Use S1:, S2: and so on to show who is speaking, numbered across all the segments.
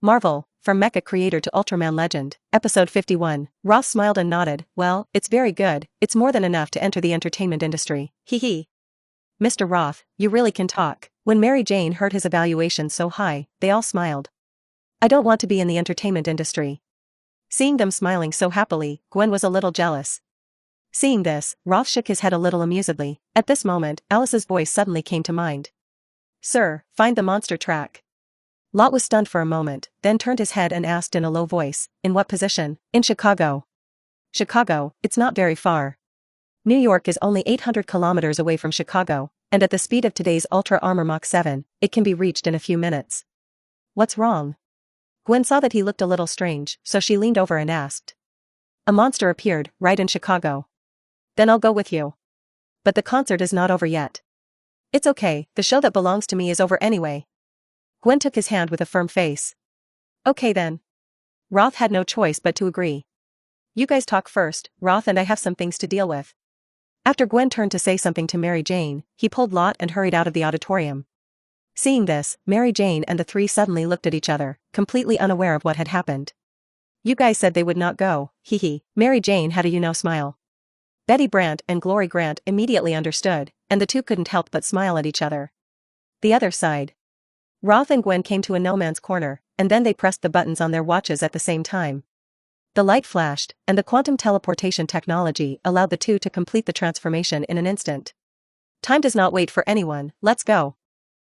S1: Marvel, from Mecha creator to Ultraman legend, episode 51. Ross smiled and nodded. Well, it's very good, it's more than enough to enter the entertainment industry. Hee hee. Mr. Roth, you really can talk. When Mary Jane heard his evaluation so high, they all smiled. I don't want to be in the entertainment industry. Seeing them smiling so happily, Gwen was a little jealous. Seeing this, Roth shook his head a little amusedly. At this moment, Alice's voice suddenly came to mind. Sir, find the monster track. Lot was stunned for a moment, then turned his head and asked in a low voice, in what position? In Chicago. Chicago, it's not very far. New York is only 800 kilometers away from Chicago, and at the speed of today's Ultra Armor Mach 7, it can be reached in a few minutes. What's wrong? Gwen saw that he looked a little strange, so she leaned over and asked. A monster appeared, right in Chicago. Then I'll go with you. But the concert is not over yet. It's okay, the show that belongs to me is over anyway. Gwen took his hand with a firm face. Okay then. Roth had no choice but to agree. You guys talk first, Roth, and I have some things to deal with. After Gwen turned to say something to Mary Jane, he pulled Lot and hurried out of the auditorium. Seeing this, Mary Jane and the three suddenly looked at each other, completely unaware of what had happened. You guys said they would not go, hee hee. Mary Jane had a smile. Betty Brant and Glory Grant immediately understood, and the two couldn't help but smile at each other. The other side. Roth and Gwen came to a no man's corner, and then they pressed the buttons on their watches at the same time. The light flashed, and the quantum teleportation technology allowed the two to complete the transformation in an instant. Time does not wait for anyone, let's go.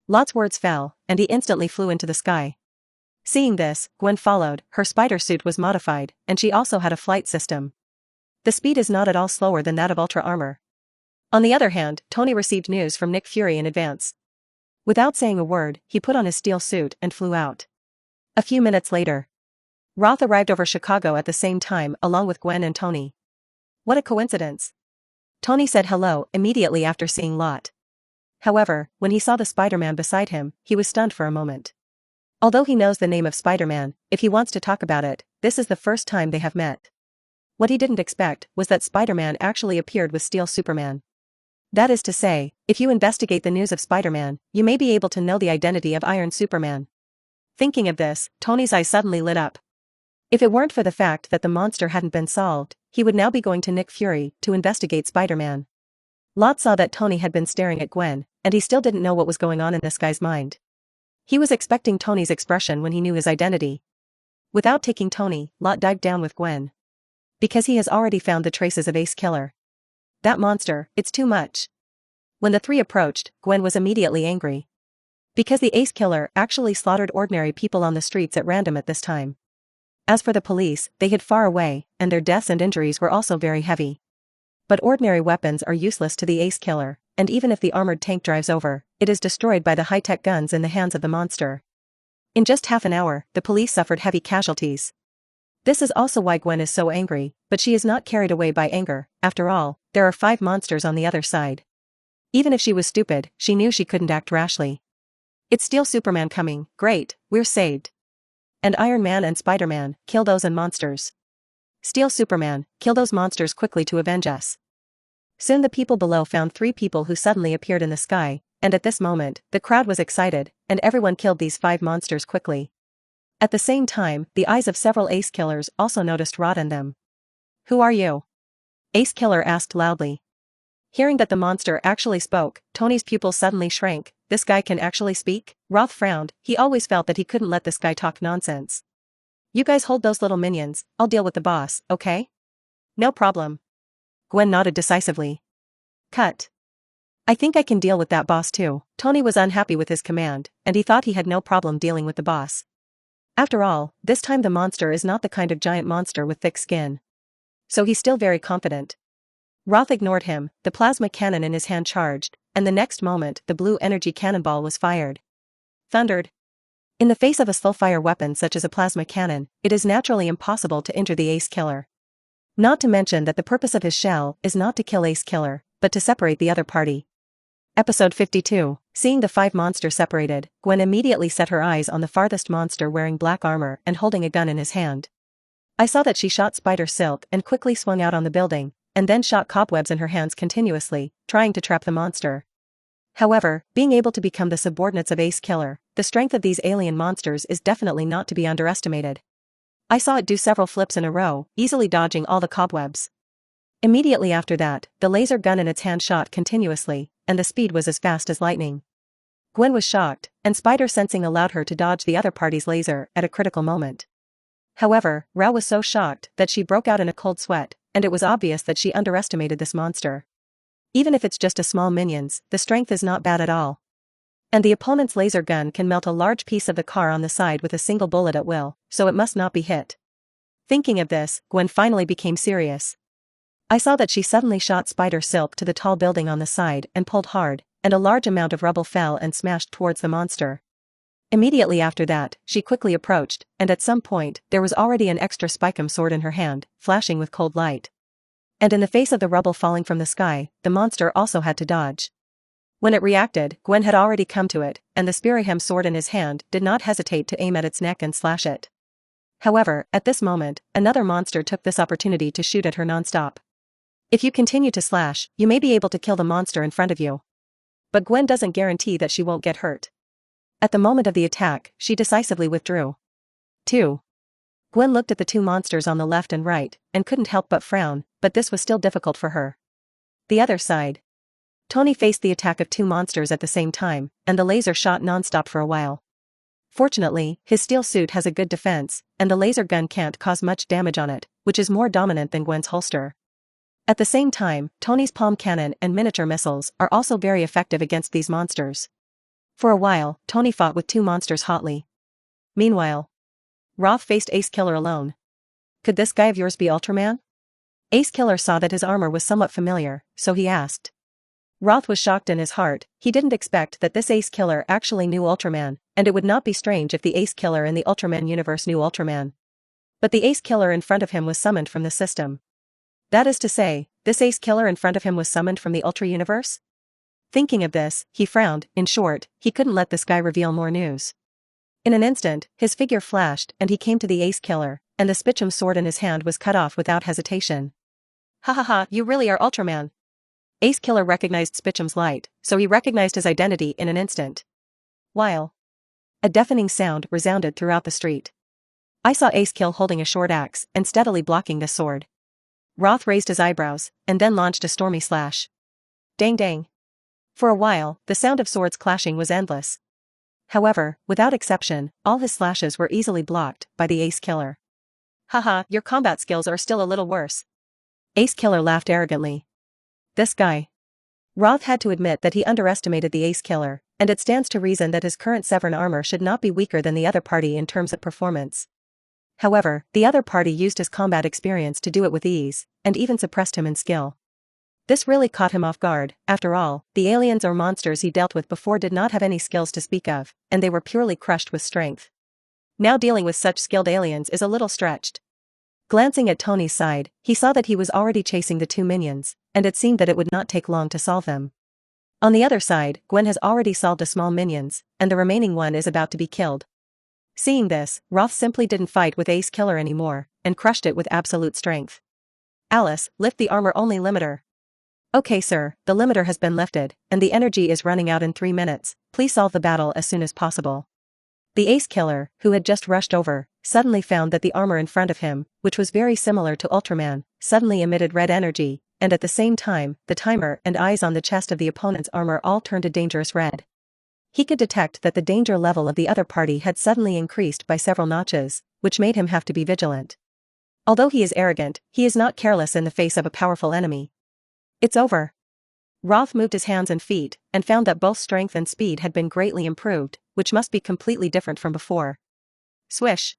S1: Lot's words fell, and he instantly flew into the sky. Seeing this, Gwen followed. Her spider suit was modified, and she also had a flight system. The speed is not at all slower than that of Ultra Armor. On the other hand, Tony received news from Nick Fury in advance. Without saying a word, he put on his steel suit and flew out. A few minutes later, Roth arrived over Chicago at the same time along with Gwen and Tony. What a coincidence. Tony said hello immediately after seeing Lot. However, when he saw the Spider-Man beside him, he was stunned for a moment. Although he knows the name of Spider-Man, if he wants to talk about it, this is the first time they have met. What he didn't expect was that Spider-Man actually appeared with Steel Superman. That is to say, if you investigate the news of Spider-Man, you may be able to know the identity of Iron Superman. Thinking of this, Tony's eyes suddenly lit up. If it weren't for the fact that the monster hadn't been solved, he would now be going to Nick Fury to investigate Spider-Man. Lot saw that Tony had been staring at Gwen, and he still didn't know what was going on in this guy's mind. He was expecting Tony's expression when he knew his identity. Without taking Tony, Lot dived down with Gwen. Because he has already found the traces of Ace Killer. That monster, it's too much. When the three approached, Gwen was immediately angry. Because the Ace Killer actually slaughtered ordinary people on the streets at random at this time. As for the police, they hid far away, and their deaths and injuries were also very heavy. But ordinary weapons are useless to the Ace Killer, and even if the armored tank drives over, it is destroyed by the high-tech guns in the hands of the monster. In just half an hour, the police suffered heavy casualties. This is also why Gwen is so angry, but she is not carried away by anger. After all, there are 5 monsters on the other side. Even if she was stupid, she knew she couldn't act rashly. It's Steel Superman coming, great, we're saved. And Iron Man and Spider-Man, kill those and monsters. Steel Superman, kill those monsters quickly to avenge us. Soon the people below found 3 people who suddenly appeared in the sky, and at this moment, the crowd was excited, and everyone killed these 5 monsters quickly. At the same time, the eyes of several Ace Killers also noticed Rod in them. Who are you? Ace Killer asked loudly. Hearing that the monster actually spoke, Tony's pupils suddenly shrank. This guy can actually speak? Roth frowned, he always felt that he couldn't let this guy talk nonsense. You guys hold those little minions, I'll deal with the boss, okay? No problem. Gwen nodded decisively. Cut. I think I can deal with that boss too. Tony was unhappy with his command, and he thought he had no problem dealing with the boss. After all, this time the monster is not the kind of giant monster with thick skin. So he's still very confident. Roth ignored him, the plasma cannon in his hand charged, and the next moment the blue energy cannonball was fired. Thundered. In the face of a slow-fire weapon such as a plasma cannon, it is naturally impossible to injure the Ace Killer. Not to mention that the purpose of his shell is not to kill Ace Killer, but to separate the other party. Episode 52. Seeing the 5 monsters separated, Gwen immediately set her eyes on the farthest monster wearing black armor and holding a gun in his hand. I saw that she shot Spider Silk and quickly swung out on the building, and then shot cobwebs in her hands continuously, trying to trap the monster. However, being able to become the subordinates of Ace Killer, the strength of these alien monsters is definitely not to be underestimated. I saw it do several flips in a row, easily dodging all the cobwebs. Immediately after that, the laser gun in its hand shot continuously, and the speed was as fast as lightning. Gwen was shocked, and Spider sensing allowed her to dodge the other party's laser at a critical moment. However, Rao was so shocked that she broke out in a cold sweat, and it was obvious that she underestimated this monster. Even if it's just a small minions, the strength is not bad at all. And the opponent's laser gun can melt a large piece of the car on the side with a single bullet at will, so it must not be hit. Thinking of this, Gwen finally became serious. I saw that she suddenly shot Spider Silk to the tall building on the side and pulled hard, and a large amount of rubble fell and smashed towards the monster. Immediately after that, she quickly approached, and at some point, there was already an extra spikum sword in her hand, flashing with cold light. And in the face of the rubble falling from the sky, the monster also had to dodge. When it reacted, Gwen had already come to it, and the Spirihem sword in his hand did not hesitate to aim at its neck and slash it. However, at this moment, another monster took this opportunity to shoot at her non-stop. If you continue to slash, you may be able to kill the monster in front of you. But Gwen doesn't guarantee that she won't get hurt. At the moment of the attack, she decisively withdrew. 2. Gwen looked at the two monsters on the left and right, and couldn't help but frown, but this was still difficult for her. The other side. Tony faced the attack of two monsters at the same time, and the laser shot non-stop for a while. Fortunately, his steel suit has a good defense, and the laser gun can't cause much damage on it, which is more dominant than Gwen's holster. At the same time, Tony's palm cannon and miniature missiles are also very effective against these monsters. For a while, Tony fought with two monsters hotly. Meanwhile, Roth faced Ace Killer alone. Could this guy of yours be Ultraman? Ace Killer saw that his armor was somewhat familiar, so he asked. Roth was shocked in his heart. He didn't expect that this Ace Killer actually knew Ultraman, and it would not be strange if the Ace Killer in the Ultraman universe knew Ultraman. But the Ace Killer in front of him was summoned from the system. That is to say, this Ace Killer in front of him was summoned from the Ultra universe? Thinking of this, he frowned. In short, he couldn't let this guy reveal more news. In an instant, his figure flashed and he came to the Ace Killer, and the Spichum sword in his hand was cut off without hesitation. Ha ha ha, you really are Ultraman. Ace Killer recognized Spichum's light, so he recognized his identity in an instant. While a deafening sound resounded throughout the street. I saw Ace Kill holding a short axe and steadily blocking the sword. Roth raised his eyebrows, and then launched a stormy slash. Dang dang. For a while, the sound of swords clashing was endless. However, without exception, all his slashes were easily blocked by the Ace Killer. Haha, your combat skills are still a little worse. Ace Killer laughed arrogantly. This guy. Roth had to admit that he underestimated the Ace Killer, and it stands to reason that his current Saiwen Armor should not be weaker than the other party in terms of performance. However, the other party used his combat experience to do it with ease, and even suppressed him in skill. This really caught him off guard. After all, the aliens or monsters he dealt with before did not have any skills to speak of, and they were purely crushed with strength. Now dealing with such skilled aliens is a little stretched. Glancing at Tony's side, he saw that he was already chasing the two minions, and it seemed that it would not take long to solve them. On the other side, Gwen has already solved a small minions, and the remaining one is about to be killed. Seeing this, Roth simply didn't fight with Ace Killer anymore, and crushed it with absolute strength. Alice, lift the armor-only limiter. Okay sir, the limiter has been lifted, and the energy is running out in 3 minutes, please solve the battle as soon as possible. The Ace Killer, who had just rushed over, suddenly found that the armor in front of him, which was very similar to Ultraman, suddenly emitted red energy, and at the same time, the timer and eyes on the chest of the opponent's armor all turned a dangerous red. He could detect that the danger level of the other party had suddenly increased by several notches, which made him have to be vigilant. Although he is arrogant, he is not careless in the face of a powerful enemy. It's over. Roth moved his hands and feet, and found that both strength and speed had been greatly improved, which must be completely different from before. Swish.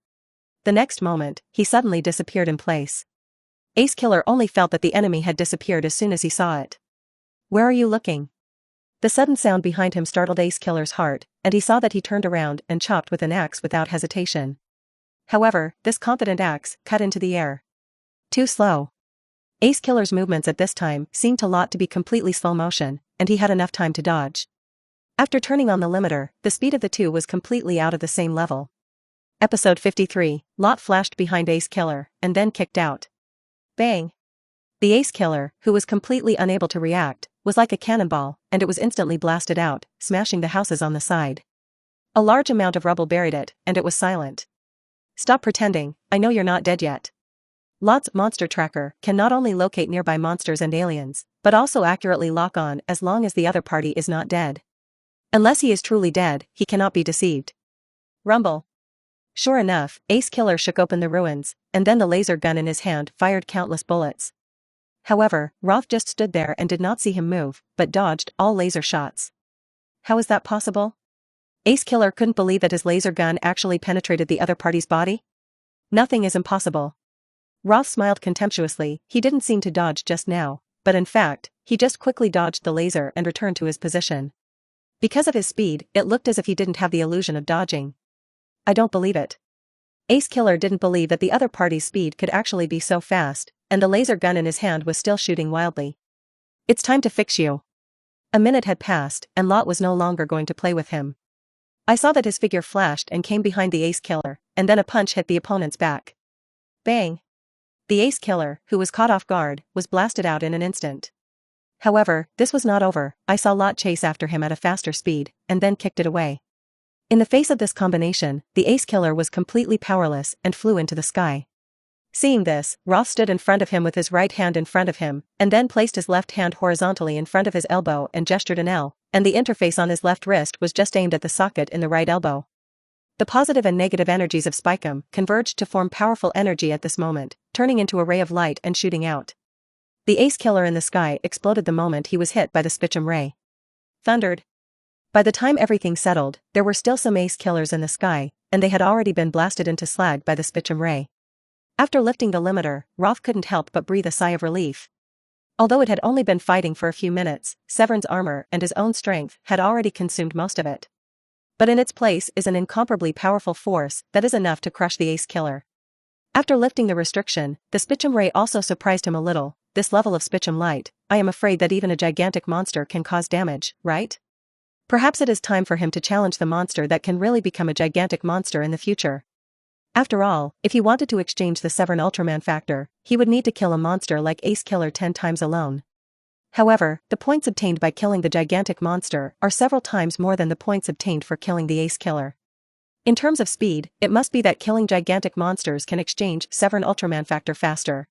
S1: The next moment, he suddenly disappeared in place. Ace Killer only felt that the enemy had disappeared as soon as he saw it. Where are you looking? The sudden sound behind him startled Ace Killer's heart, and he saw that he turned around and chopped with an axe without hesitation. However, this confident axe cut into the air. Too slow. Ace Killer's movements at this time seemed to Lot to be completely slow motion, and he had enough time to dodge. After turning on the limiter, the speed of the two was completely out of the same level. Episode 53, Lot flashed behind Ace Killer, and then kicked out. Bang! The Ace Killer, who was completely unable to react, was like a cannonball, and it was instantly blasted out, smashing the houses on the side. A large amount of rubble buried it, and it was silent. Stop pretending, I know you're not dead yet. Lot's monster tracker can not only locate nearby monsters and aliens, but also accurately lock on as long as the other party is not dead. Unless he is truly dead, he cannot be deceived. Rumble. Sure enough, Ace Killer shook open the ruins, and then the laser gun in his hand fired countless bullets. However, Roth just stood there and did not see him move, but dodged all laser shots. How is that possible? Ace Killer couldn't believe that his laser gun actually penetrated the other party's body? Nothing is impossible. Roth smiled contemptuously. He didn't seem to dodge just now, but in fact, he just quickly dodged the laser and returned to his position. Because of his speed, it looked as if he didn't have the illusion of dodging. I don't believe it. Ace Killer didn't believe that the other party's speed could actually be so fast, and the laser gun in his hand was still shooting wildly. It's time to fix you. A minute had passed, and Lot was no longer going to play with him. I saw that his figure flashed and came behind the Ace Killer, and then a punch hit the opponent's back. Bang! The Ace Killer, who was caught off guard, was blasted out in an instant. However, this was not over. I saw Lot chase after him at a faster speed, and then kicked it away. In the face of this combination, the Ace Killer was completely powerless and flew into the sky. Seeing this, Roth stood in front of him with his right hand in front of him, and then placed his left hand horizontally in front of his elbow and gestured an L, and the interface on his left wrist was just aimed at the socket in the right elbow. The positive and negative energies of Spicum converged to form powerful energy at this moment, turning into a ray of light and shooting out. The Ace Killer in the sky exploded the moment he was hit by the Spichum ray. Thundered. By the time everything settled, there were still some Ace Killers in the sky, and they had already been blasted into slag by the Spichum ray. After lifting the limiter, Roth couldn't help but breathe a sigh of relief. Although it had only been fighting for a few minutes, Severn's armor and his own strength had already consumed most of it. But in its place is an incomparably powerful force that is enough to crush the Ace Killer. After lifting the restriction, the Spichum ray also surprised him a little. This level of Spichum light, I am afraid that even a gigantic monster can cause damage, right? Perhaps it is time for him to challenge the monster that can really become a gigantic monster in the future. After all, if he wanted to exchange the Severn Ultraman factor, he would need to kill a monster like Ace Killer 10 times alone. However, the points obtained by killing the gigantic monster are several times more than the points obtained for killing the Ace Killer. In terms of speed, it must be that killing gigantic monsters can exchange Severn Ultraman factor faster.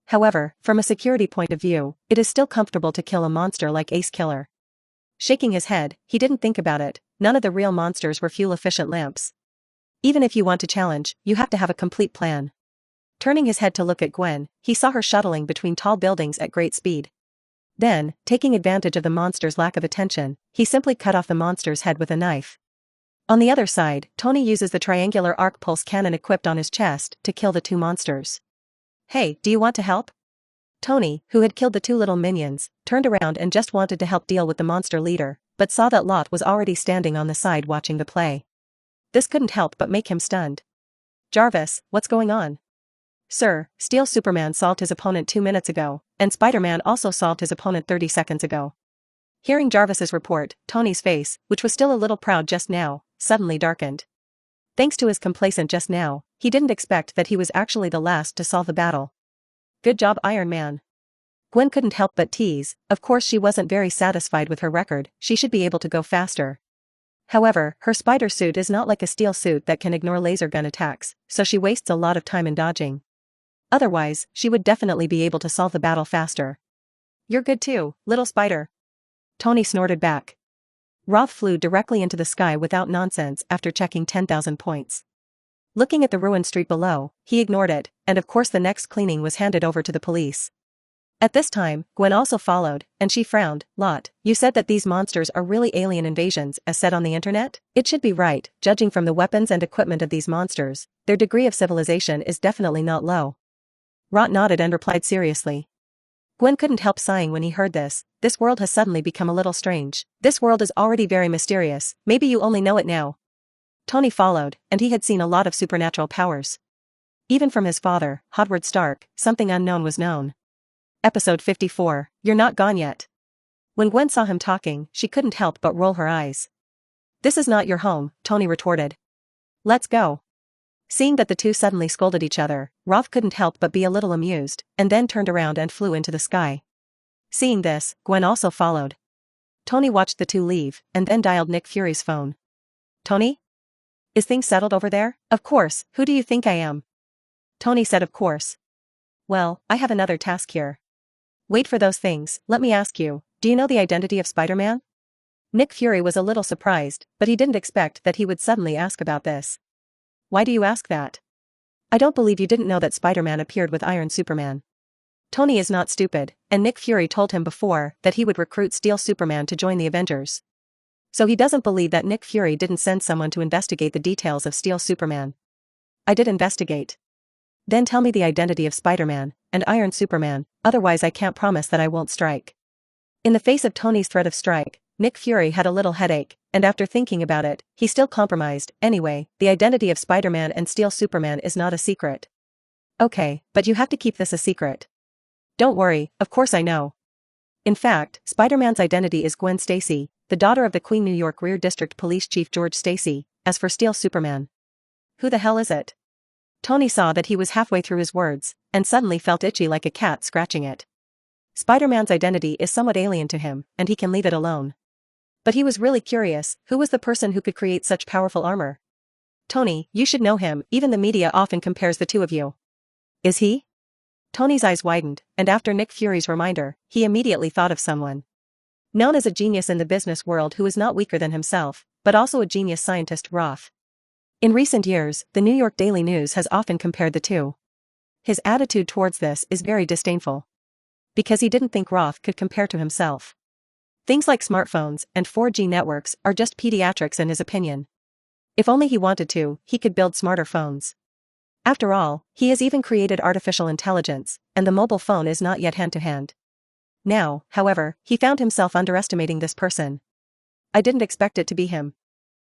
S1: However, from a security point of view, it is still comfortable to kill a monster like Ace Killer. Shaking his head, he didn't think about it. None of the real monsters were fuel-efficient lamps. Even if you want to challenge, you have to have a complete plan. Turning his head to look at Gwen, he saw her shuttling between tall buildings at great speed. Then, taking advantage of the monster's lack of attention, he simply cut off the monster's head with a knife. On the other side, Tony uses the triangular arc pulse cannon equipped on his chest to kill the two monsters. Hey, do you want to help? Tony, who had killed the two little minions, turned around and just wanted to help deal with the monster leader, but saw that Lot was already standing on the side watching the play. This couldn't help but make him stunned. Jarvis, what's going on? Sir, Steel Superman solved his opponent 2 minutes ago, and Spider-Man also solved his opponent 30 seconds ago. Hearing Jarvis's report, Tony's face, which was still a little proud just now, suddenly darkened. Thanks to his complacent just now, he didn't expect that he was actually the last to solve the battle. Good job, Iron Man. Gwen couldn't help but tease. Of course she wasn't very satisfied with her record, she should be able to go faster. However, her spider suit is not like a steel suit that can ignore laser gun attacks, so she wastes a lot of time in dodging. Otherwise, she would definitely be able to solve the battle faster. You're good too, little spider. Tony snorted back. Roth flew directly into the sky without nonsense after checking 10,000 points. Looking at the ruined street below, he ignored it, and of course the next cleaning was handed over to the police. At this time, Gwen also followed, and she frowned. Lot, you said that these monsters are really alien invasions as said on the internet? It should be right, judging from the weapons and equipment of these monsters, their degree of civilization is definitely not low. Roth nodded and replied seriously. Gwen couldn't help sighing when he heard this. This world has suddenly become a little strange. This world is already very mysterious, maybe you only know it now. Tony followed, and he had seen a lot of supernatural powers. Even from his father, Howard Stark, something unknown was known. Episode 54, You're Not Gone Yet. When Gwen saw him talking, she couldn't help but roll her eyes. This is not your home, Tony retorted. Let's go. Seeing that the two suddenly scolded each other, Roth couldn't help but be a little amused, and then turned around and flew into the sky. Seeing this, Gwen also followed. Tony watched the two leave, and then dialed Nick Fury's phone. Tony? Is things settled over there? Of course, who do you think I am? Tony said of course. Well, I have another task here. Wait for those things, let me ask you, do you know the identity of Spider-Man? Nick Fury was a little surprised, but he didn't expect that he would suddenly ask about this. Why do you ask that? I don't believe you didn't know that Spider-Man appeared with Iron Superman. Tony is not stupid, and Nick Fury told him before that he would recruit Steel Superman to join the Avengers. So he doesn't believe that Nick Fury didn't send someone to investigate the details of Steel Superman. I did investigate. Then tell me the identity of Spider-Man and Iron Superman, otherwise I can't promise that I won't strike. In the face of Tony's threat of strike, Nick Fury had a little headache, and after thinking about it, he still compromised. Anyway, the identity of Spider-Man and Steel Superman is not a secret. Okay, but you have to keep this a secret. Don't worry, of course I know. In fact, Spider-Man's identity is Gwen Stacy, the daughter of the Queen New York Rear District Police Chief George Stacy. As for Steel Superman. Who the hell is it? Tony saw that he was halfway through his words, and suddenly felt itchy like a cat scratching it. Spider-Man's identity is somewhat alien to him, and he can leave it alone. But he was really curious, who was the person who could create such powerful armor? Tony, you should know him, even the media often compares the two of you. Is he? Tony's eyes widened, and after Nick Fury's reminder, he immediately thought of someone known as a genius in the business world who is not weaker than himself, but also a genius scientist, Roth. In recent years, the New York Daily News has often compared the two. His attitude towards this is very disdainful. Because he didn't think Roth could compare to himself. Things like smartphones and 4G networks are just pediatrics in his opinion. If only he wanted to, he could build smarter phones. After all, he has even created artificial intelligence, and the mobile phone is not yet hand-to-hand. Now, however, he found himself underestimating this person. I didn't expect it to be him.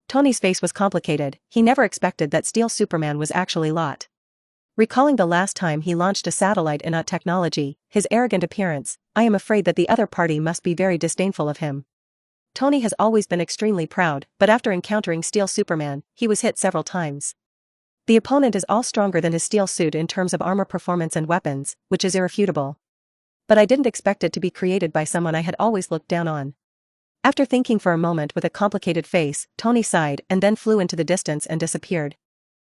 S1: Tony's face was complicated, he never expected that Steel Superman was actually Lot. Recalling the last time he launched a satellite in technology, his arrogant appearance, I am afraid that the other party must be very disdainful of him. Tony has always been extremely proud, but after encountering Steel Superman, he was hit several times. The opponent is all stronger than his steel suit in terms of armor performance and weapons, which is irrefutable. But I didn't expect it to be created by someone I had always looked down on. After thinking for a moment with a complicated face, Tony sighed and then flew into the distance and disappeared.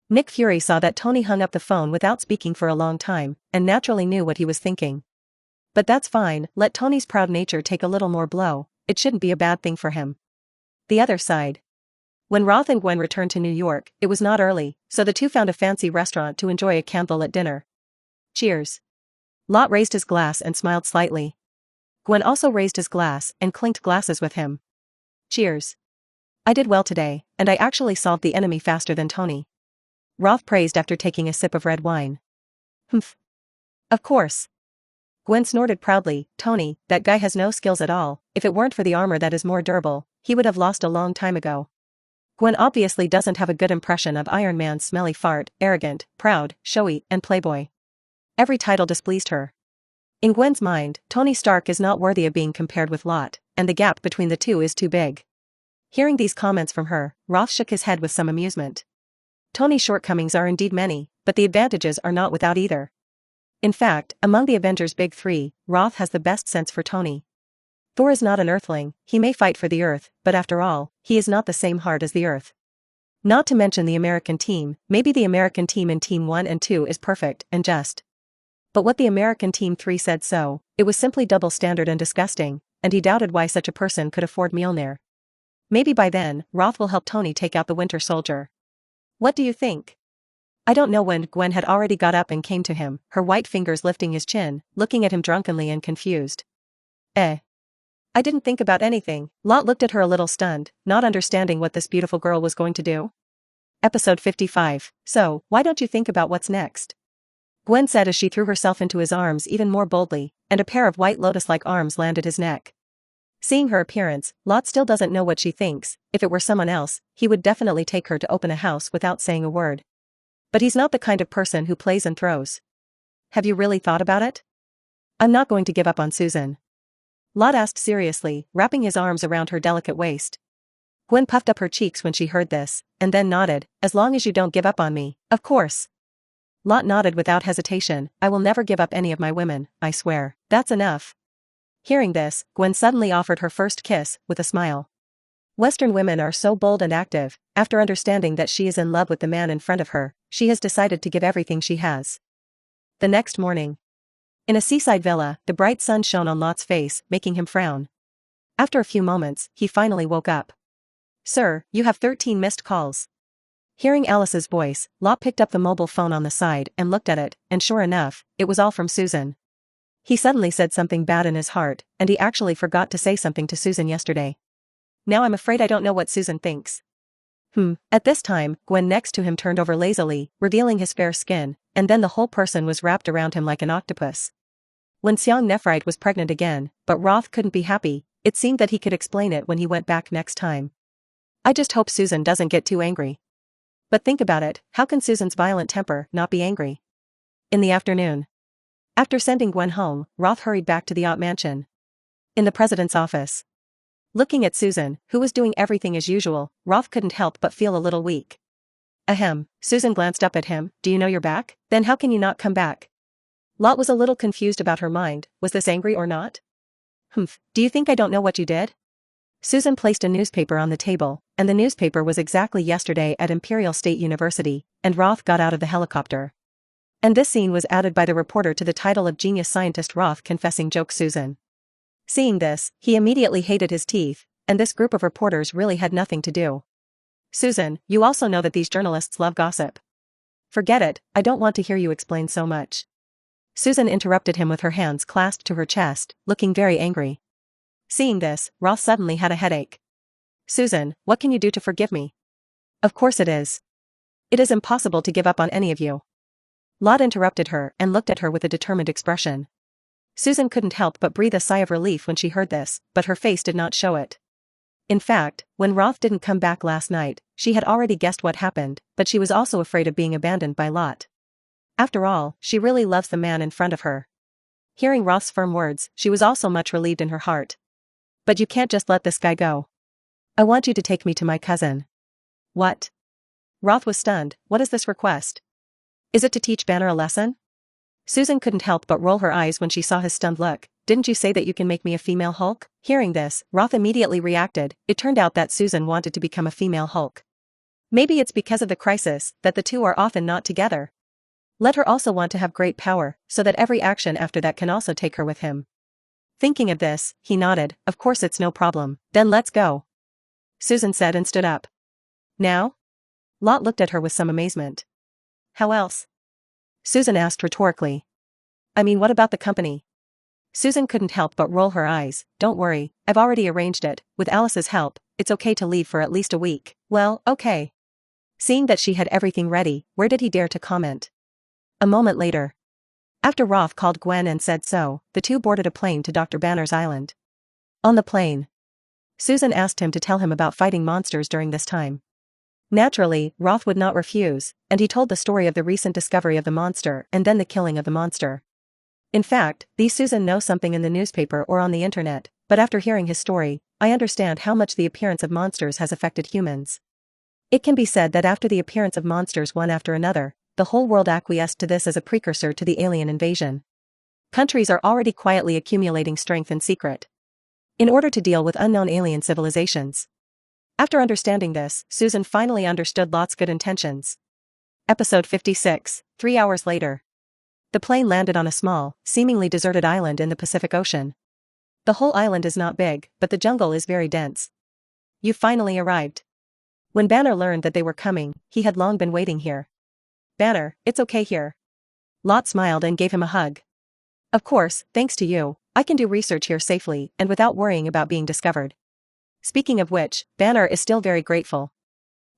S1: Nick Fury saw that Tony hung up the phone without speaking for a long time, and naturally knew what he was thinking. But that's fine, let Tony's proud nature take a little more blow, it shouldn't be a bad thing for him. The other side. When Roth and Gwen returned to New York, it was not early, so the two found a fancy restaurant to enjoy a candlelit dinner. Cheers. Lot raised his glass and smiled slightly. Gwen also raised his glass and clinked glasses with him. Cheers. I did well today, and I actually solved the enemy faster than Tony. Roth praised after taking a sip of red wine. Humph. Of course. Gwen snorted proudly, Tony, that guy has no skills at all, if it weren't for the armor that is more durable, he would have lost a long time ago. Gwen obviously doesn't have a good impression of Iron Man's smelly fart, arrogant, proud, showy, and playboy. Every title displeased her. In Gwen's mind, Tony Stark is not worthy of being compared with Lot, and the gap between the two is too big. Hearing these comments from her, Roth shook his head with some amusement. Tony's shortcomings are indeed many, but the advantages are not without either. In fact, among the Avengers' big three, Roth has the best sense for Tony. Thor is not an Earthling, he may fight for the Earth, but after all, he is not the same heart as the Earth. Not to mention the American team, maybe the American team in Team 1 and 2 is perfect and just. But what the American Team 3 said so, it was simply double standard and disgusting, and he doubted why such a person could afford Mjolnir. Maybe by then, Roth will help Tony take out the Winter Soldier. What do you think? I don't know when Gwen had already got up and came to him, her white fingers lifting his chin, looking at him drunkenly and confused. I didn't think about anything. Lot looked at her a little stunned, not understanding what this beautiful girl was going to do. Episode 55. So, why don't you think about what's next? Gwen said as she threw herself into his arms even more boldly, and a pair of white lotus-like arms landed his neck. Seeing her appearance, Lot still doesn't know what she thinks. If it were someone else, he would definitely take her to open a house without saying a word. But he's not the kind of person who plays and throws. Have you really thought about it? I'm not going to give up on Susan. Lot asked seriously, wrapping his arms around her delicate waist. Gwen puffed up her cheeks when she heard this, and then nodded, as long as you don't give up on me, of course. Lot nodded without hesitation, I will never give up any of my women, I swear. That's enough. Hearing this, Gwen suddenly offered her first kiss, with a smile. Western women are so bold and active. After understanding that she is in love with the man in front of her, she has decided to give everything she has. The next morning. In a seaside villa, the bright sun shone on Lot's face, making him frown. After a few moments, he finally woke up. "Sir, you have 13 missed calls." Hearing Alice's voice, Lot picked up the mobile phone on the side and looked at it, and sure enough, it was all from Susan. He suddenly said something bad in his heart, and he actually forgot to say something to Susan yesterday. Now I'm afraid I don't know what Susan thinks. At this time, Gwen next to him turned over lazily, revealing his fair skin, and then the whole person was wrapped around him like an octopus. When Xiang Nephrite was pregnant again, but Roth couldn't be happy, it seemed that he could explain it when he went back next time. I just hope Susan doesn't get too angry. But think about it, how can Susan's violent temper not be angry? In the afternoon. After sending Gwen home, Roth hurried back to the Ott mansion. In the president's office. Looking at Susan, who was doing everything as usual, Roth couldn't help but feel a little weak. Ahem, Susan glanced up at him. "Do you know you're back? Then how can you not come back?" Lot was a little confused about her mind. Was this angry or not? Do you think I don't know what you did? Susan placed a newspaper on the table, and the newspaper was exactly yesterday at Imperial State University, and Roth got out of the helicopter. And this scene was added by the reporter to the title of Genius Scientist Roth confessing joke Susan. Seeing this, he immediately hated his teeth, and this group of reporters really had nothing to do. "Susan, you also know that these journalists love gossip." "Forget it, I don't want to hear you explain so much." Susan interrupted him with her hands clasped to her chest, looking very angry. Seeing this, Roth suddenly had a headache. "Susan, what can you do to forgive me?" "Of course it is. It is impossible to give up on any of you." Lot interrupted her and looked at her with a determined expression. Susan couldn't help but breathe a sigh of relief when she heard this, but her face did not show it. In fact, when Roth didn't come back last night, she had already guessed what happened, but she was also afraid of being abandoned by Lot. After all, she really loves the man in front of her. Hearing Roth's firm words, she was also much relieved in her heart. "But you can't just let this guy go. I want you to take me to my cousin." "What?" Roth was stunned. "What is this request? Is it to teach Banner a lesson?" Susan couldn't help but roll her eyes when she saw his stunned look. "Didn't you say that you can make me a female Hulk?" Hearing this, Roth immediately reacted. It turned out that Susan wanted to become a female Hulk. Maybe it's because of the crisis that the two are often not together. Let her also want to have great power, so that every action after that can also take her with him. Thinking of this, he nodded. "Of course it's no problem. Then let's go," Susan said and stood up. "Now?" Lot looked at her with some amazement. "How else?" Susan asked rhetorically. "I mean, what about the company?" Susan couldn't help but roll her eyes. "Don't worry, I've already arranged it. With Alice's help, it's okay to leave for at least a week." "Well, okay." Seeing that she had everything ready, where did he dare to comment? A moment later. After Roth called Gwen and said so, the two boarded a plane to Dr. Banner's island. On the plane, Susan asked him to tell him about fighting monsters during this time. Naturally, Roth would not refuse, and he told the story of the recent discovery of the monster and then the killing of the monster. In fact, these Susan knows something in the newspaper or on the internet, but after hearing his story, I understand how much the appearance of monsters has affected humans. It can be said that after the appearance of monsters one after another, the whole world acquiesced to this as a precursor to the alien invasion. Countries are already quietly accumulating strength in secret, in order to deal with unknown alien civilizations. After understanding this, Susan finally understood Lot's good intentions. Episode 56, 3 hours later. The plane landed on a small, seemingly deserted island in the Pacific Ocean. The whole island is not big, but the jungle is very dense. You finally arrived. When Banner learned that they were coming, he had long been waiting here. "Banner, it's okay here." Lot smiled and gave him a hug. "Of course, thanks to you, I can do research here safely and without worrying about being discovered." Speaking of which, Banner is still very grateful.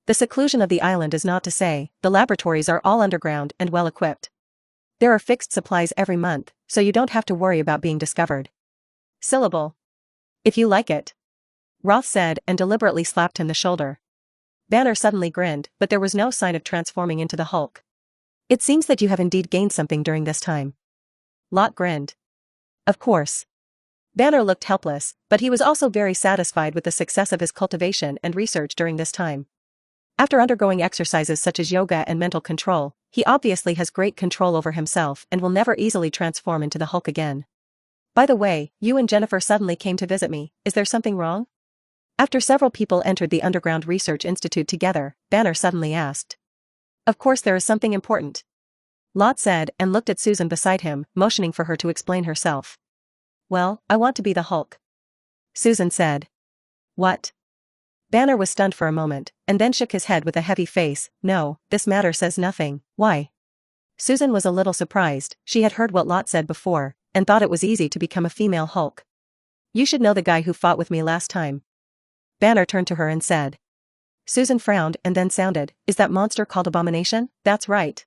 S1: The seclusion of the island is not to say, the laboratories are all underground and well equipped. There are fixed supplies every month, so you don't have to worry about being discovered. Syllable. "If you like it," Roth said and deliberately slapped him the shoulder. Banner suddenly grinned, but there was no sign of transforming into the Hulk. "It seems that you have indeed gained something during this time." Lot grinned. "Of course." Banner looked helpless, but he was also very satisfied with the success of his cultivation and research during this time. After undergoing exercises such as yoga and mental control, he obviously has great control over himself and will never easily transform into the Hulk again. By the way, you and Jennifer suddenly came to visit me, is there something wrong? After several people entered the Underground Research Institute together, Banner suddenly asked. Of course there is something important. Lot said and looked at Susan beside him, motioning for her to explain herself. Well, I want to be the Hulk. Susan said. What? Banner was stunned for a moment, and then shook his head with a heavy face. No, this matter says nothing. Why? Susan was a little surprised. She had heard what Lot said before, and thought it was easy to become a female Hulk. You should know the guy who fought with me last time. Banner turned to her and said. Susan frowned and then sounded, is that monster called Abomination? That's right.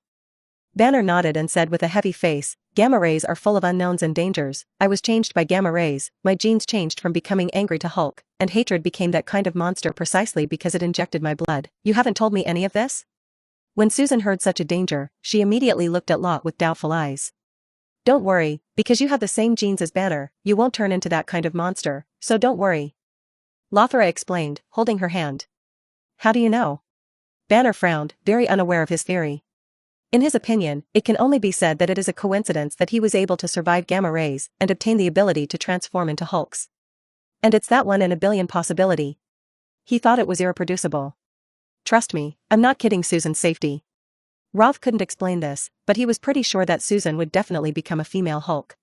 S1: Banner nodded and said with a heavy face, gamma rays are full of unknowns and dangers. I was changed by gamma rays, my genes changed from becoming angry to Hulk, and hatred became that kind of monster precisely because it injected my blood. You haven't told me any of this? When Susan heard such a danger, she immediately looked at Lot with doubtful eyes. Don't worry, because you have the same genes as Banner, you won't turn into that kind of monster, so don't worry. Lothra explained, holding her hand. How do you know? Banner frowned, very unaware of his theory. In his opinion, it can only be said that it is a coincidence that he was able to survive gamma rays and obtain the ability to transform into Hulks. And it's that 1 in a billion possibility. He thought it was irreproducible. Trust me, I'm not kidding. Susan's safety. Roth couldn't explain this, but he was pretty sure that Susan would definitely become a female Hulk.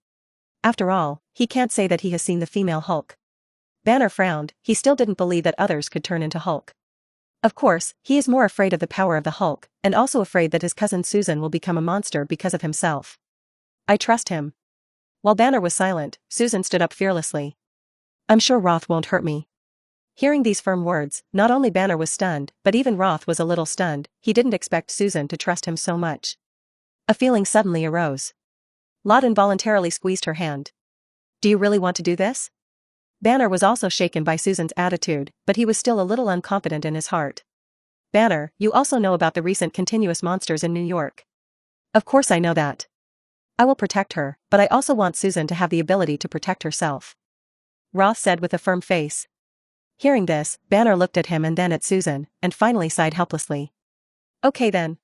S1: After all, he can't say that he has seen the female Hulk. Banner frowned, he still didn't believe that others could turn into Hulk. Of course, he is more afraid of the power of the Hulk, and also afraid that his cousin Susan will become a monster because of himself. I trust him. While Banner was silent, Susan stood up fearlessly. I'm sure Roth won't hurt me. Hearing these firm words, not only Banner was stunned, but even Roth was a little stunned. He didn't expect Susan to trust him so much. A feeling suddenly arose. Lot involuntarily squeezed her hand. Do you really want to do this? Banner was also shaken by Susan's attitude, but he was still a little unconfident in his heart. Banner, you also know about the recent continuous monsters in New York. Of course I know that. I will protect her, but I also want Susan to have the ability to protect herself. Roth said with a firm face. Hearing this, Banner looked at him and then at Susan, and finally sighed helplessly. Okay then.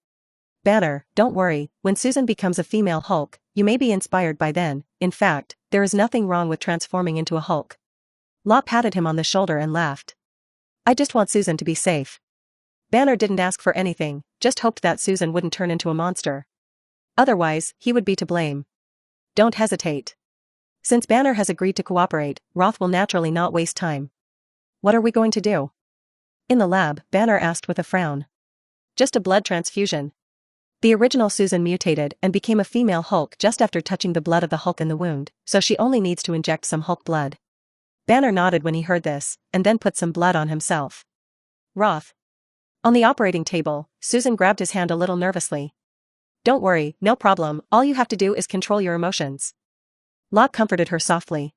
S1: Banner, don't worry, when Susan becomes a female Hulk, you may be inspired by then. In fact, there is nothing wrong with transforming into a Hulk. Lot patted him on the shoulder and laughed. I just want Susan to be safe. Banner didn't ask for anything, just hoped that Susan wouldn't turn into a monster. Otherwise, he would be to blame. Don't hesitate. Since Banner has agreed to cooperate, Roth will naturally not waste time. What are we going to do? In the lab, Banner asked with a frown. Just a blood transfusion. The original Susan mutated and became a female Hulk just after touching the blood of the Hulk in the wound, so she only needs to inject some Hulk blood. Banner nodded when he heard this, and then put some blood on himself. Roth. On the operating table, Susan grabbed his hand a little nervously. Don't worry, no problem, all you have to do is control your emotions. Lot comforted her softly.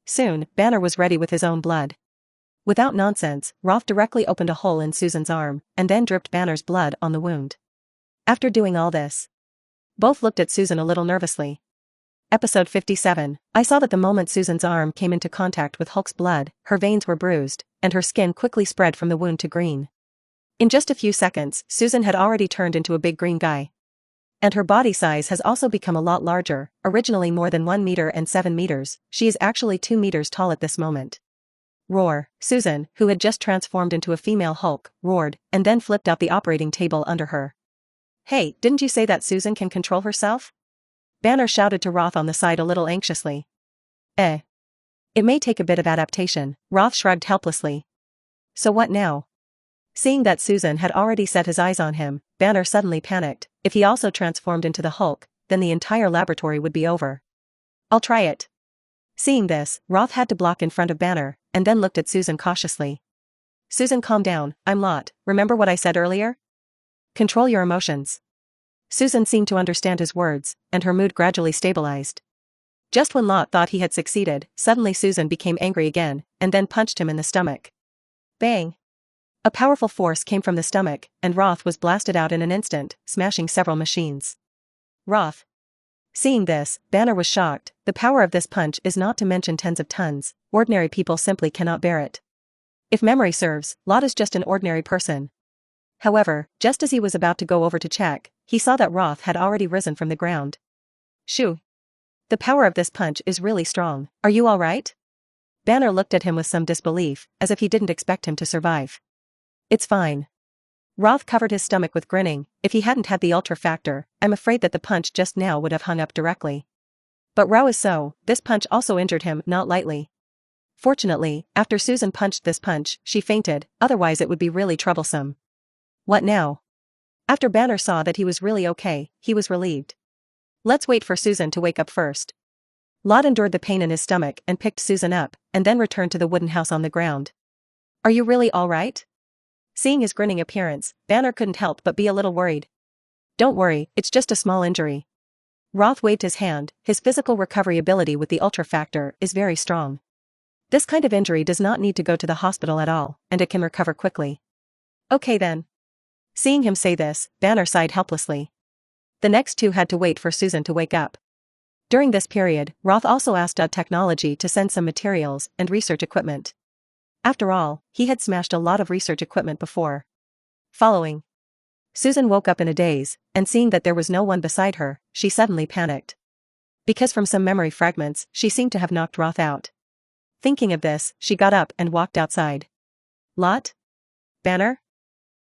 S1: Soon, Banner was ready with his own blood. Without nonsense, Roth directly opened a hole in Susan's arm, and then dripped Banner's blood on the wound. After doing all this, both looked at Susan a little nervously. Episode 57, I saw that the moment Susan's arm came into contact with Hulk's blood, her veins were bruised, and her skin quickly spread from the wound to green. In just a few seconds, Susan had already turned into a big green guy. And her body size has also become a lot larger, originally more than 1 meter and 7 meters, she is actually 2 meters tall at this moment. Roar, Susan, who had just transformed into a female Hulk, roared, and then flipped out the operating table under her. Hey, didn't you say that Susan can control herself? Banner shouted to Roth on the side a little anxiously. It may take a bit of adaptation, Roth shrugged helplessly. So what now? Seeing that Susan had already set his eyes on him, Banner suddenly panicked. If he also transformed into the Hulk, then the entire laboratory would be over. I'll try it. Seeing this, Roth had to block in front of Banner, and then looked at Susan cautiously. Susan, calm down, I'm Lot, remember what I said earlier? Control your emotions. Susan seemed to understand his words, and her mood gradually stabilized. Just when Lot thought he had succeeded, suddenly Susan became angry again, and then punched him in the stomach. Bang! A powerful force came from the stomach, and Roth was blasted out in an instant, smashing several machines. Roth. Seeing this, Banner was shocked. The power of this punch is not to mention tens of tons, ordinary people simply cannot bear it. If memory serves, Lot is just an ordinary person. However, just as he was about to go over to check, he saw that Roth had already risen from the ground. Shoo! The power of this punch is really strong. Are you alright? Banner looked at him with some disbelief, as if he didn't expect him to survive. It's fine. Roth covered his stomach with grinning. If he hadn't had the ultra factor, I'm afraid that the punch just now would have hung up directly. But Rao is so, this punch also injured him, not lightly. Fortunately, after Susan punched this punch, she fainted, otherwise it would be really troublesome. What now? After Banner saw that he was really okay, he was relieved. Let's wait for Susan to wake up first. Lot endured the pain in his stomach and picked Susan up, and then returned to the wooden house on the ground. Are you really alright? Seeing his grinning appearance, Banner couldn't help but be a little worried. Don't worry, it's just a small injury. Roth waved his hand. His physical recovery ability with the ultra factor is very strong. This kind of injury does not need to go to the hospital at all, and it can recover quickly. Okay then. Seeing him say this, Banner sighed helplessly. The next two had to wait for Susan to wake up. During this period, Roth also asked UD Technology to send some materials and research equipment. After all, he had smashed a lot of research equipment before. Following. Susan woke up in a daze, and seeing that there was no one beside her, she suddenly panicked. Because from some memory fragments, she seemed to have knocked Roth out. Thinking of this, she got up and walked outside. Lot? Banner?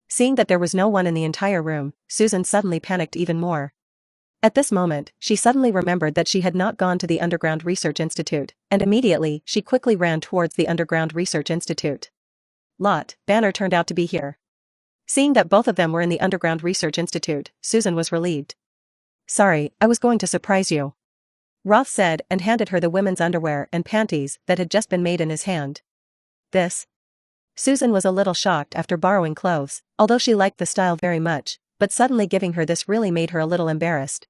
S1: Seeing that there was no one in the entire room, Susan suddenly panicked even more. At this moment, she suddenly remembered that she had not gone to the Underground Research Institute, and immediately, she quickly ran towards the Underground Research Institute. Lot, Banner turned out to be here. Seeing that both of them were in the Underground Research Institute, Susan was relieved. Sorry, I was going to surprise you. Roth said and handed her the women's underwear and panties that had just been made in his hand. This? Susan was a little shocked after borrowing clothes, although she liked the style very much, but suddenly giving her this really made her a little embarrassed.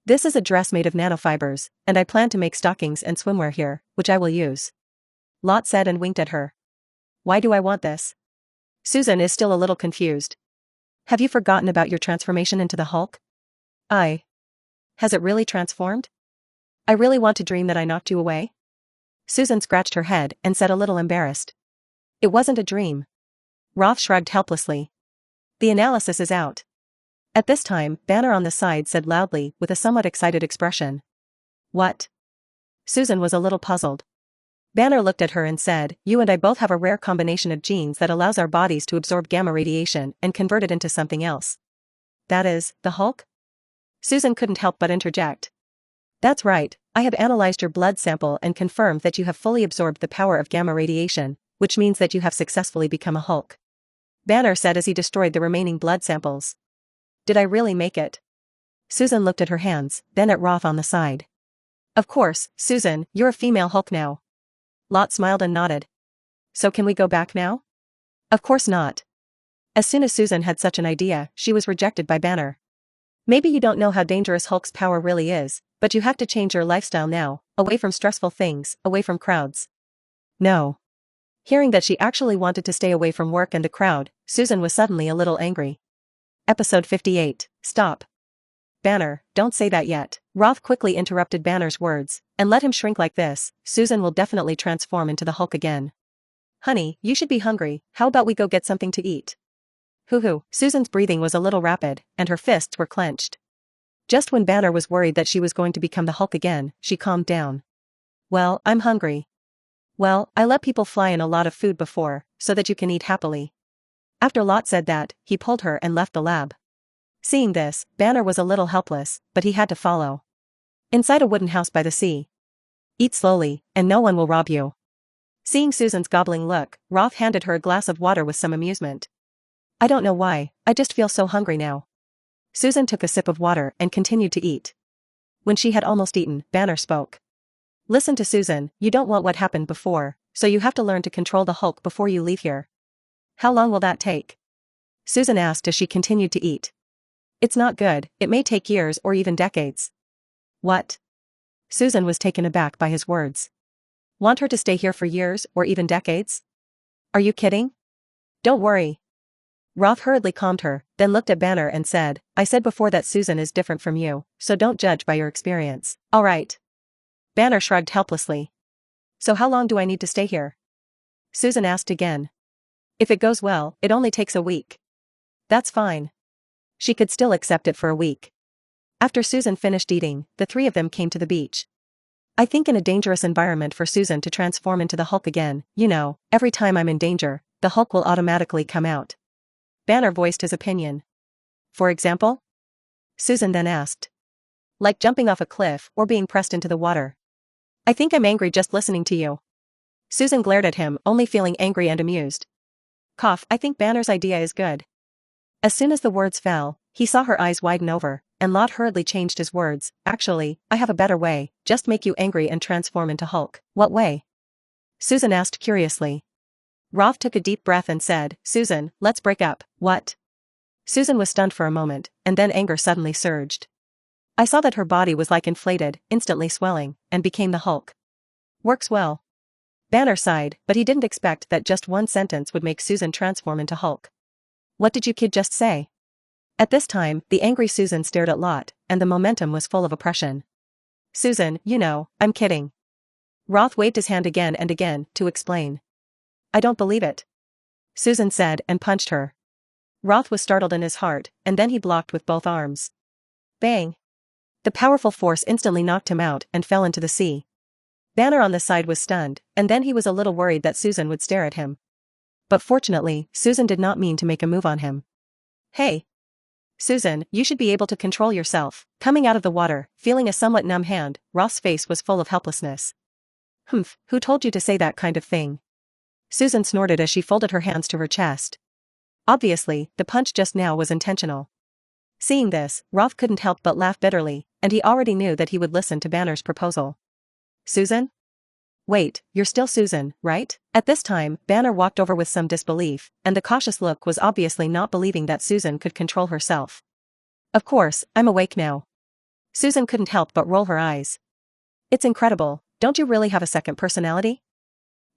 S1: This is a dress made of nanofibers, and I plan to make stockings and swimwear here, which I will use. Lot said and winked at her. Why do I want this? Susan is still a little confused. Have you forgotten about your transformation into the Hulk? Has it really transformed? I really want to dream that I knocked you away? Susan scratched her head and said a little embarrassed. It wasn't a dream. Roth shrugged helplessly. The analysis is out. At this time, Banner on the side said loudly with a somewhat excited expression. What? Susan was a little puzzled. Banner looked at her and said, you and I both have a rare combination of genes that allows our bodies to absorb gamma radiation and convert it into something else. That is, the Hulk? Susan couldn't help but interject. That's right, I have analyzed your blood sample and confirmed that you have fully absorbed the power of gamma radiation, which means that you have successfully become a Hulk. Banner said as he destroyed the remaining blood samples. Did I really make it? Susan looked at her hands, then at Roth on the side. Of course, Susan, you're a female Hulk now. Lot smiled and nodded. So can we go back now? Of course not. As soon as Susan had such an idea, she was rejected by Banner. Maybe you don't know how dangerous Hulk's power really is, but you have to change your lifestyle now, away from stressful things, away from crowds. No. Hearing that she actually wanted to stay away from work and the crowd, Susan was suddenly a little angry. Episode 58, Stop. Banner, don't say that yet. Roth quickly interrupted Banner's words, and let him shrink like this, Susan will definitely transform into the Hulk again. Honey, you should be hungry, how about we go get something to eat? Hoo-hoo, Susan's breathing was a little rapid, and her fists were clenched. Just when Banner was worried that she was going to become the Hulk again, she calmed down. Well, I'm hungry. Well, I let people fly in a lot of food before, so that you can eat happily. After Lot said that, he pulled her and left the lab. Seeing this, Banner was a little helpless, but he had to follow. Inside a wooden house by the sea. Eat slowly, and no one will rob you. Seeing Susan's gobbling look, Roth handed her a glass of water with some amusement. I don't know why, I just feel so hungry now. Susan took a sip of water and continued to eat. When she had almost eaten, Banner spoke. Listen to Susan, you don't want what happened before, so you have to learn to control the Hulk before you leave here. How long will that take? Susan asked as she continued to eat. It's not good, it may take years or even decades. What? Susan was taken aback by his words. Want her to stay here for years or even decades? Are you kidding? Don't worry. Roth hurriedly calmed her, then looked at Banner and said, I said before that Susan is different from you, so don't judge by your experience. All right. Banner shrugged helplessly. So how long do I need to stay here? Susan asked again. If it goes well, it only takes a week. That's fine. She could still accept it for a week. After Susan finished eating, the three of them came to the beach. I think in a dangerous environment for Susan to transform into the Hulk again, you know, every time I'm in danger, the Hulk will automatically come out. Banner voiced his opinion. For example? Susan then asked. Like jumping off a cliff or being pressed into the water. I think I'm angry just listening to you. Susan glared at him, only feeling angry and amused. Cough, I think Banner's idea is good. As soon as the words fell, he saw her eyes widen over, and Lot hurriedly changed his words. Actually, I have a better way, just make you angry and transform into Hulk. What way? Susan asked curiously. Roth took a deep breath and said, Susan, let's break up. What? Susan was stunned for a moment, and then anger suddenly surged. I saw that her body was like inflated, instantly swelling, and became the Hulk. Works well. Banner sighed, but he didn't expect that just one sentence would make Susan transform into Hulk. What did you kid just say? At this time, the angry Susan stared at Lot, and the momentum was full of oppression. Susan, you know, I'm kidding. Roth waved his hand again and again, to explain. I don't believe it. Susan said and punched her. Roth was startled in his heart, and then he blocked with both arms. Bang! The powerful force instantly knocked him out and fell into the sea. Banner on the side was stunned, and then he was a little worried that Susan would stare at him. But fortunately, Susan did not mean to make a move on him. Hey! Susan, you should be able to control yourself. Coming out of the water, feeling a somewhat numb hand, Roth's face was full of helplessness. Humph, who told you to say that kind of thing? Susan snorted as she folded her hands to her chest. Obviously, the punch just now was intentional. Seeing this, Roth couldn't help but laugh bitterly, and he already knew that he would listen to Banner's proposal. Susan? Wait, you're still Susan, right? At this time, Banner walked over with some disbelief, and the cautious look was obviously not believing that Susan could control herself. Of course, I'm awake now. Susan couldn't help but roll her eyes. It's incredible, don't you really have a second personality?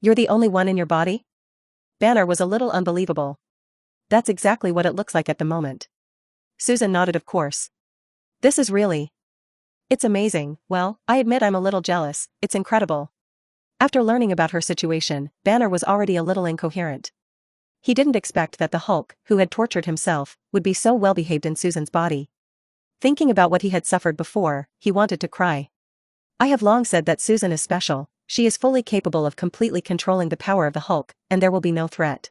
S1: You're the only one in your body? Banner was a little unbelievable. That's exactly what it looks like at the moment. Susan nodded of course. This is really... It's amazing, well, I admit I'm a little jealous, it's incredible. After learning about her situation, Banner was already a little incoherent. He didn't expect that the Hulk, who had tortured himself, would be so well behaved in Susan's body. Thinking about what he had suffered before, he wanted to cry. I have long said that Susan is special, she is fully capable of completely controlling the power of the Hulk, and there will be no threat.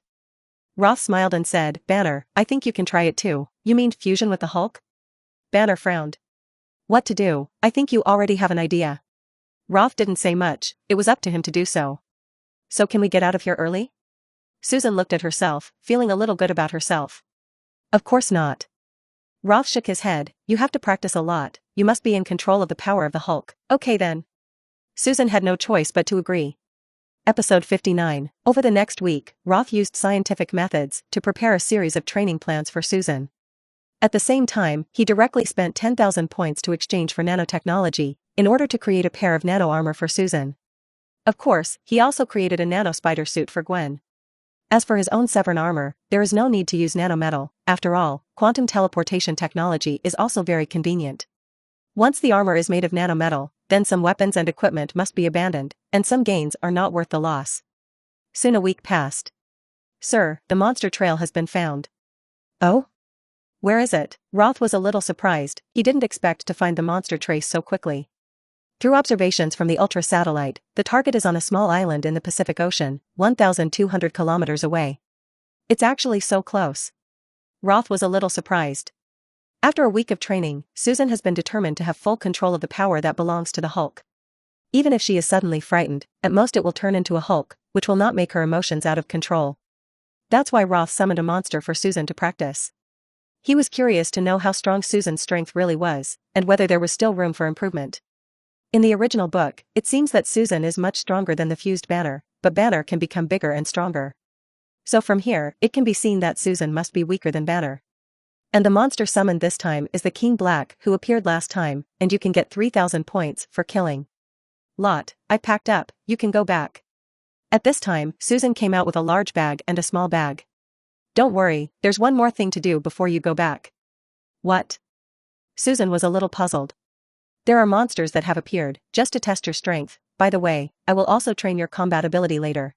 S1: Roth smiled and said, Banner, I think you can try it too. You mean fusion with the Hulk? Banner frowned. What to do? I think you already have an idea. Roth didn't say much, it was up to him to do so. So can we get out of here early? Susan looked at herself, feeling a little good about herself. Of course not. Roth shook his head, you have to practice a lot, you must be in control of the power of the Hulk. Okay then. Susan had no choice but to agree. Episode 59. Over the next week, Roth used scientific methods to prepare a series of training plans for Susan. At the same time, he directly spent 10,000 points to exchange for nanotechnology, in order to create a pair of nano armor for Susan. Of course, he also created a nano spider suit for Gwen. As for his own Saiwen Armor, there is no need to use nanometal, after all, quantum teleportation technology is also very convenient. Once the armor is made of nanometal, then some weapons and equipment must be abandoned, and some gains are not worth the loss. Soon a week passed. Sir, the monster trail has been found. Oh? Where is it? Roth was a little surprised, he didn't expect to find the monster trace so quickly. Through observations from the Ultra satellite, the target is on a small island in the Pacific Ocean, 1,200 kilometers away. It's actually so close. Roth was a little surprised. After a week of training, Susan has been determined to have full control of the power that belongs to the Hulk. Even if she is suddenly frightened, at most it will turn into a Hulk, which will not make her emotions out of control. That's why Roth summoned a monster for Susan to practice. He was curious to know how strong Susan's strength really was, and whether there was still room for improvement. In the original book, it seems that Susan is much stronger than the fused Banner, but Banner can become bigger and stronger. So from here, it can be seen that Susan must be weaker than Banner. And the monster summoned this time is the King Black who appeared last time, and you can get 3,000 points for killing. Lot, I packed up, you can go back. At this time, Susan came out with a large bag and a small bag. Don't worry, there's one more thing to do before you go back. What? Susan was a little puzzled. There are monsters that have appeared, just to test your strength. By the way, I will also train your combat ability later.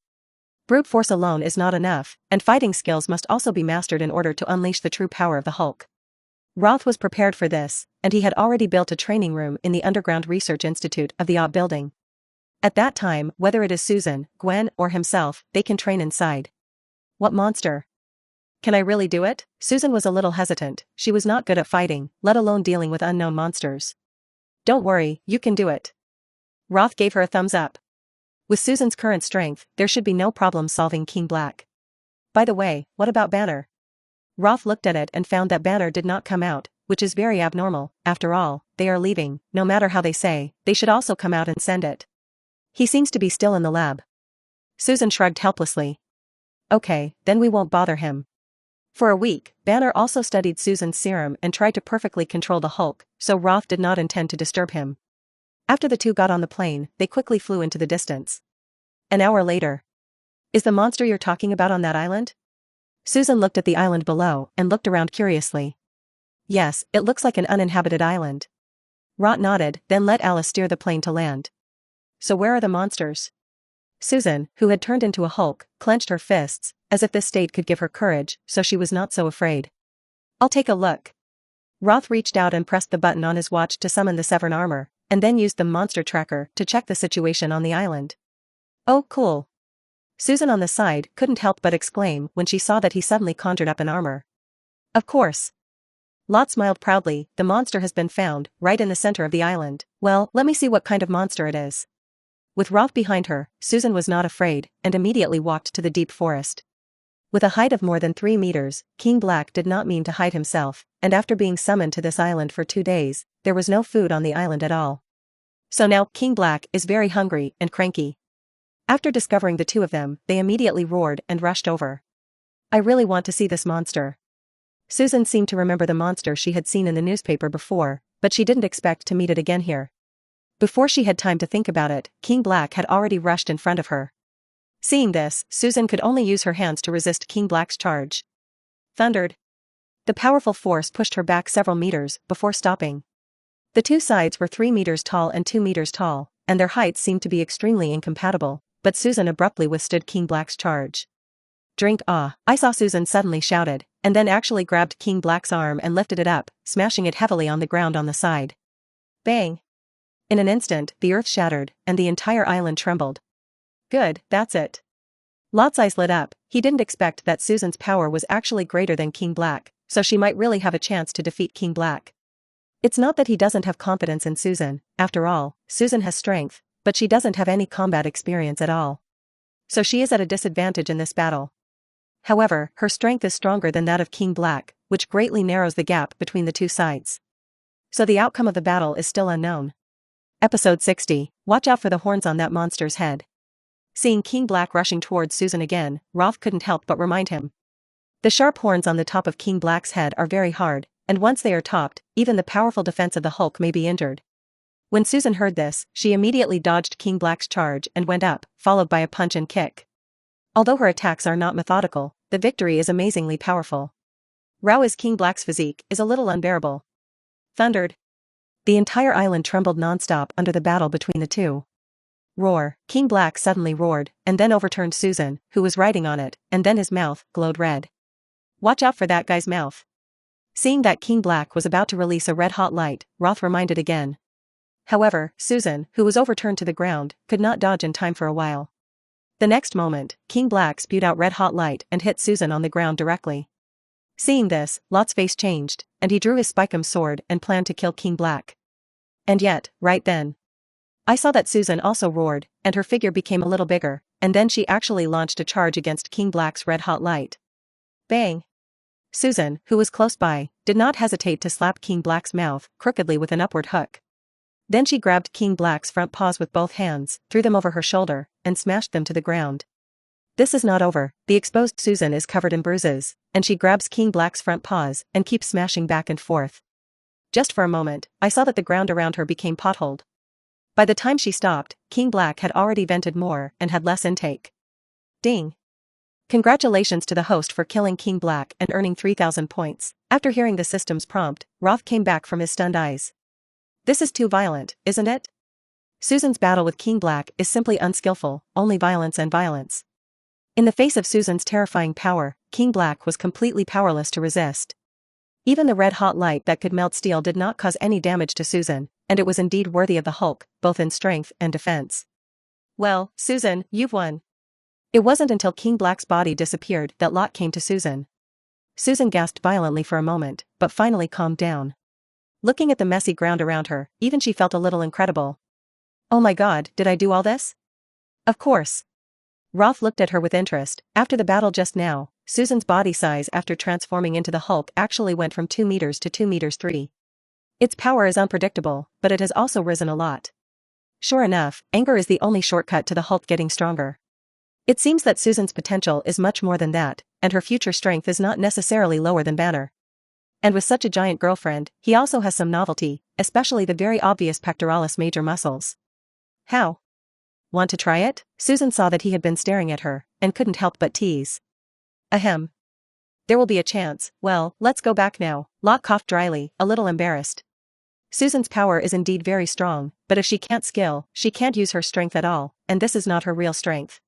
S1: Brute force alone is not enough, and fighting skills must also be mastered in order to unleash the true power of the Hulk. Roth was prepared for this, and he had already built a training room in the Underground Research Institute of the OP building. At that time, whether it is Susan, Gwen, or himself, they can train inside. What monster? Can I really do it? Susan was a little hesitant. She was not good at fighting, let alone dealing with unknown monsters. Don't worry, you can do it. Roth gave her a thumbs up. With Susan's current strength, there should be no problem solving King Black. By the way, what about Banner? Roth looked at it and found that Banner did not come out, which is very abnormal. After all, they are leaving. No matter how they say, they should also come out and send it. He seems to be still in the lab. Susan shrugged helplessly. Okay, then we won't bother him. For a week, Banner also studied Susan's serum and tried to perfectly control the Hulk, so Roth did not intend to disturb him. After the two got on the plane, they quickly flew into the distance. An hour later. Is the monster you're talking about on that island? Susan looked at the island below and looked around curiously. Yes, it looks like an uninhabited island. Roth nodded, then let Alice steer the plane to land. So where are the monsters? Susan, who had turned into a Hulk, clenched her fists, as if this state could give her courage, so she was not so afraid. I'll take a look. Roth reached out and pressed the button on his watch to summon the Saiwen Armor, and then used the monster tracker to check the situation on the island. Oh, cool. Susan on the side couldn't help but exclaim when she saw that he suddenly conjured up an armor. Of course. Lot smiled proudly. The monster has been found, right in the center of the island. Well, let me see what kind of monster it is. With Roth behind her, Susan was not afraid, and immediately walked to the deep forest. With a height of more than 3 meters, King Black did not mean to hide himself, and after being summoned to this island for 2 days, there was no food on the island at all. So now, King Black is very hungry and cranky. After discovering the two of them, they immediately roared and rushed over. I really want to see this monster. Susan seemed to remember the monster she had seen in the newspaper before, but she didn't expect to meet it again here. Before she had time to think about it, King Black had already rushed in front of her. Seeing this, Susan could only use her hands to resist King Black's charge. Thundered. The powerful force pushed her back several meters before stopping. The two sides were 3 meters tall and 2 meters tall, and their heights seemed to be extremely incompatible, but Susan abruptly withstood King Black's charge. Drink I saw Susan suddenly shouted, and then actually grabbed King Black's arm and lifted it up, smashing it heavily on the ground on the side. Bang! In an instant, the earth shattered, and the entire island trembled. Good, that's it. Lot's eyes lit up. He didn't expect that Susan's power was actually greater than King Black, so she might really have a chance to defeat King Black. It's not that he doesn't have confidence in Susan. After all, Susan has strength, but she doesn't have any combat experience at all. So she is at a disadvantage in this battle. However, her strength is stronger than that of King Black, which greatly narrows the gap between the two sides. So the outcome of the battle is still unknown. Episode 60, watch out for the horns on that monster's head. Seeing King Black rushing towards Susan again, Roth couldn't help but remind him. The sharp horns on the top of King Black's head are very hard, and once they are topped, even the powerful defense of the Hulk may be injured. When Susan heard this, she immediately dodged King Black's charge and went up, followed by a punch and kick. Although her attacks are not methodical, the victory is amazingly powerful. Row is King Black's physique is a little unbearable. Thundered. The entire island trembled non-stop under the battle between the two. Roar. King Black suddenly roared, and then overturned Susan, who was riding on it, and then his mouth glowed red. Watch out for that guy's mouth. Seeing that King Black was about to release a red-hot light, Roth reminded again. However, Susan, who was overturned to the ground, could not dodge in time for a while. The next moment, King Black spewed out red-hot light and hit Susan on the ground directly. Seeing this, Lot's face changed, and he drew his spikum sword and planned to kill King Black. And yet, right then, I saw that Susan also roared, and her figure became a little bigger, and then she actually launched a charge against King Black's red-hot light. Bang! Susan, who was close by, did not hesitate to slap King Black's mouth crookedly with an upward hook. Then she grabbed King Black's front paws with both hands, threw them over her shoulder, and smashed them to the ground. This is not over. The exposed Susan is covered in bruises, and she grabs King Black's front paws and keeps smashing back and forth. Just for a moment, I saw that the ground around her became potholed. By the time she stopped, King Black had already vented more and had less intake. Ding! Congratulations to the host for killing King Black and earning 3,000 points. After hearing the system's prompt, Roth came back from his stunned eyes. This is too violent, isn't it? Susan's battle with King Black is simply unskillful, only violence and violence. In the face of Susan's terrifying power, King Black was completely powerless to resist. Even the red-hot light that could melt steel did not cause any damage to Susan, and it was indeed worthy of the Hulk, both in strength and defense. Well, Susan, you've won. It wasn't until King Black's body disappeared that Lot came to Susan. Susan gasped violently for a moment, but finally calmed down. Looking at the messy ground around her, even she felt a little incredible. Oh my god, did I do all this? Of course. Roth looked at her with interest. After the battle just now, Susan's body size after transforming into the Hulk actually went from 2 meters to 2 meters 3. Its power is unpredictable, but it has also risen a lot. Sure enough, anger is the only shortcut to the Hulk getting stronger. It seems that Susan's potential is much more than that, and her future strength is not necessarily lower than Banner. And with such a giant girlfriend, he also has some novelty, especially the very obvious pectoralis major muscles. How? Want to try it? Susan saw that he had been staring at her, and couldn't help but tease. Ahem. There will be a chance. Well, let's go back now. Lot coughed dryly, a little embarrassed. Susan's power is indeed very strong, but if she can't skill, she can't use her strength at all, and this is not her real strength.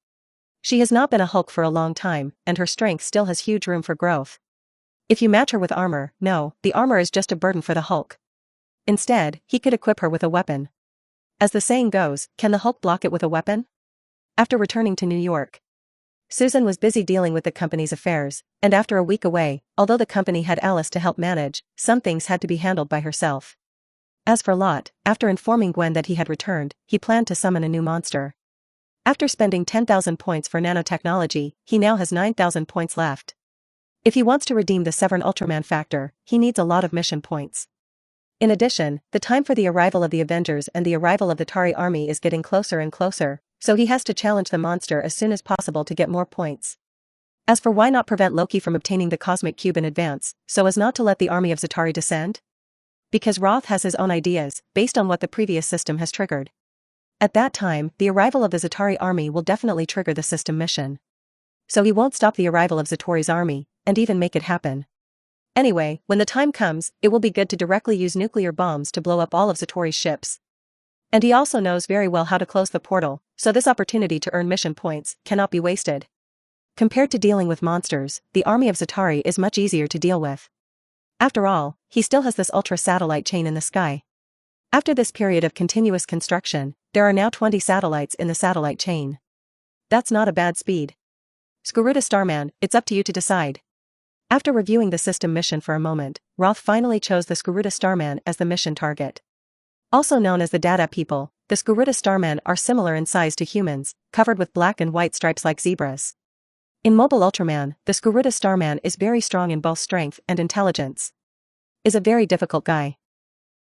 S1: She has not been a Hulk for a long time, and her strength still has huge room for growth. If you match her with armor, no, the armor is just a burden for the Hulk. Instead, he could equip her with a weapon. As the saying goes, can the Hulk block it with a weapon? After returning to New York, Susan was busy dealing with the company's affairs, and after a week away, although the company had Alice to help manage, some things had to be handled by herself. As for Lot, after informing Gwen that he had returned, he planned to summon a new monster. After spending 10,000 points for nanotechnology, he now has 9,000 points left. If he wants to redeem the Severn Ultraman factor, he needs a lot of mission points. In addition, the time for the arrival of the Avengers and the arrival of the Tari army is getting closer and closer, so he has to challenge the monster as soon as possible to get more points. As for why not prevent Loki from obtaining the Cosmic Cube in advance, so as not to let the army of Zatari descend? Because Roth has his own ideas, based on what the previous system has triggered. At that time, the arrival of the Zatari army will definitely trigger the system mission. So he won't stop the arrival of Zatori's army, and even make it happen. Anyway, when the time comes, it will be good to directly use nuclear bombs to blow up all of Zatori's ships. And he also knows very well how to close the portal, so this opportunity to earn mission points cannot be wasted. Compared to dealing with monsters, the army of Zatari is much easier to deal with. After all, he still has this ultra-satellite chain in the sky. After this period of continuous construction, there are now 20 satellites in the satellite chain. That's not a bad speed. Skaruta Starman, it's up to you to decide. After reviewing the system mission for a moment, Roth finally chose the Skaruta Starman as the mission target. Also known as the Dada people, the Skaruta Starmen are similar in size to humans, covered with black and white stripes like zebras. In Mobile Ultraman, the Skaruta Starman is very strong in both strength and intelligence. Is a very difficult guy.